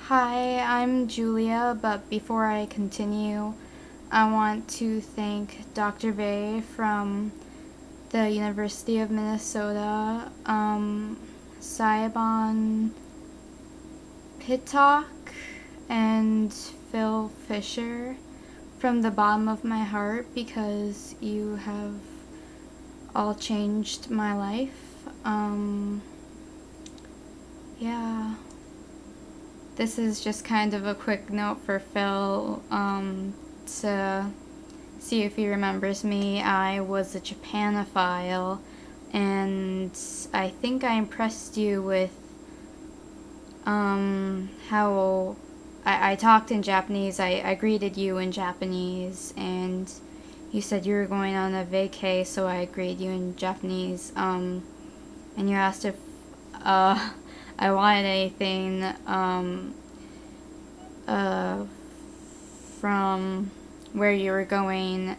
Hi, I'm Julia, but before I continue, I want to thank Dr. Bay from the University of Minnesota, Saibon Pittock, and Phil Fischer from the bottom of my heart because you have all changed my life. Yeah. This is just kind of a quick note for Phil to see if he remembers me. I was a Japanophile, and I think I impressed you with how I talked in Japanese. I greeted you in Japanese, and you said you were going on a vacay, so I greeted you in Japanese. And you asked if I wanted anything from where you were going,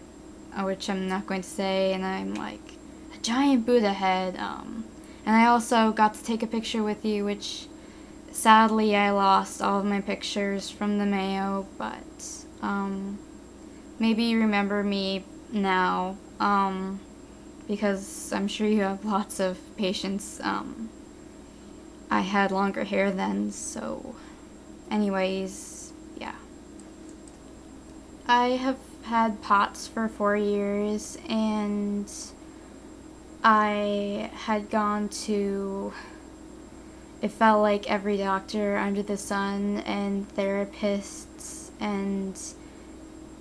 which I'm not going to say, and I'm like, a giant Buddha head. And I also got to take a picture with you, which sadly I lost all of my pictures from the Mayo, but maybe you remember me now, because I'm sure you have lots of patients. I had longer hair then, so anyways, yeah. I have had POTS for 4 years, and I had gone to, it felt like every doctor under the sun, and therapists, and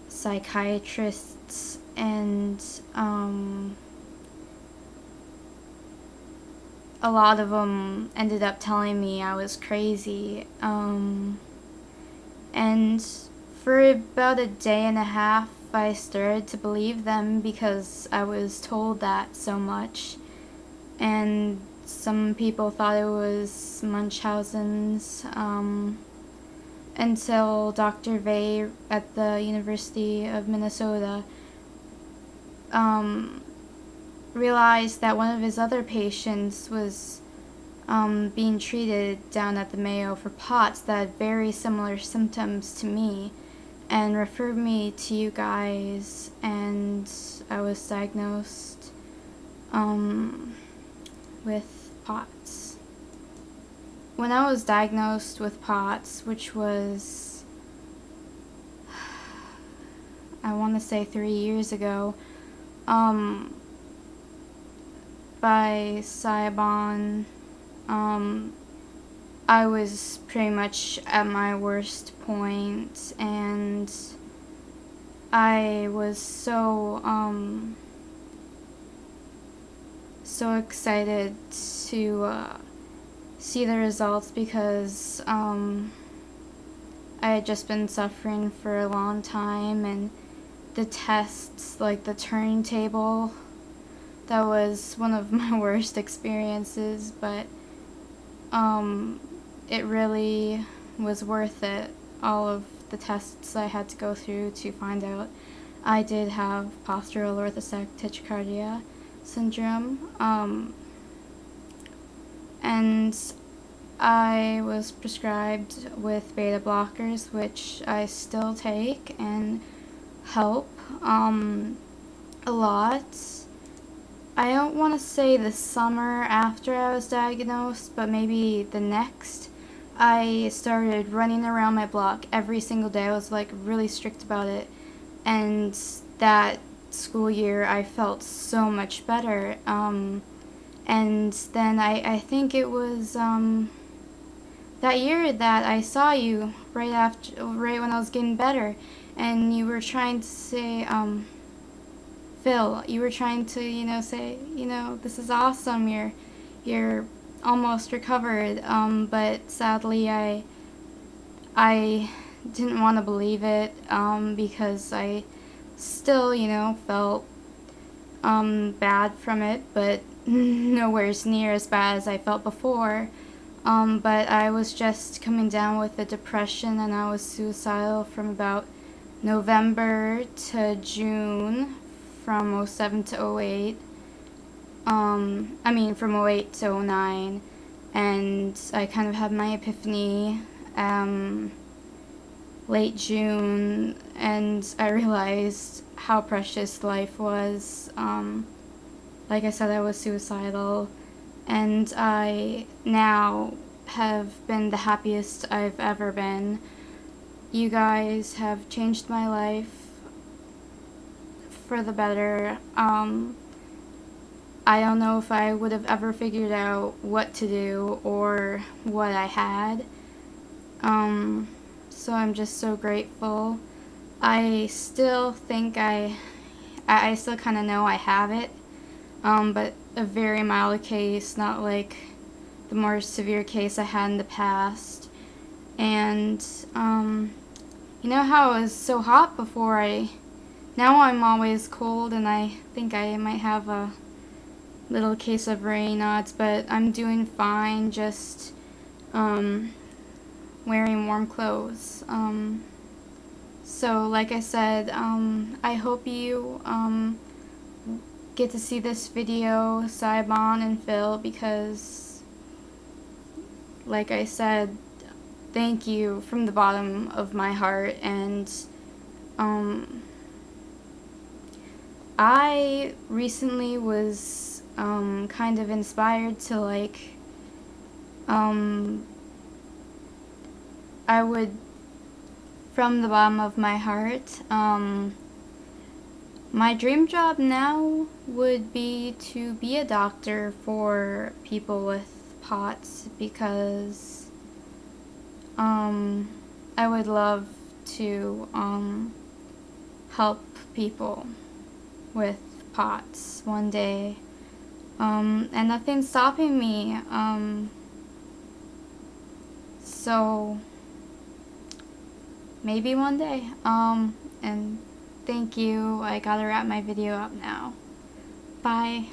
psychiatrists, and a lot of them ended up telling me I was crazy, and for about a day and a half I started to believe them because I was told that so much, and some people thought it was Munchausen's, until Dr. Vey at the University of Minnesota realized that one of his other patients was being treated down at the Mayo for POTS that had very similar symptoms to me, and referred me to you guys, and I was diagnosed with POTS. When I was diagnosed with POTS, which was, I want to say 3 years ago, by Saibon, I was pretty much at my worst point, and I was so excited to see the results because I had just been suffering for a long time, and the tests, like the turntable, that was one of my worst experiences, but it really was worth it, all of the tests I had to go through to find out I did have postural orthostatic tachycardia syndrome, and I was prescribed with beta blockers, which I still take and help a lot. I don't want to say the summer after I was diagnosed, but maybe the next, I started running around my block every single day. I was like really strict about it, and that school year I felt so much better. And then I think it was that year that I saw you right when I was getting better, and you were trying to say, Phil, you were trying to, say, this is awesome, you're almost recovered, but sadly I didn't want to believe it, because I still, felt bad from it, but nowhere near as bad as I felt before. But I was just coming down with a depression, and I was suicidal from about November to June, from 07 to 08. From 08 to 09, and I kind of had my epiphany late June, and I realized how precious life was. Like I said, I was suicidal, and I now have been the happiest I've ever been. You guys have changed my life for the better. I don't know if I would have ever figured out what to do or what I had. So I'm just so grateful. I still think I still kind of know I have it, but a very mild case, not like the more severe case I had in the past. And, you know how it was so hot before? Now I'm always cold, and I think I might have a little case of Raynaud's, but I'm doing fine, just wearing warm clothes. So like I said, I hope you get to see this video, Saibon and Phil, because like I said, thank you from the bottom of my heart. And I recently was kind of inspired to, like, I would, from the bottom of my heart, my dream job now would be to be a doctor for people with POTS, because I would love to help people with POTS one day, and nothing's stopping me, so maybe one day. And thank you. I gotta wrap my video up now. Bye.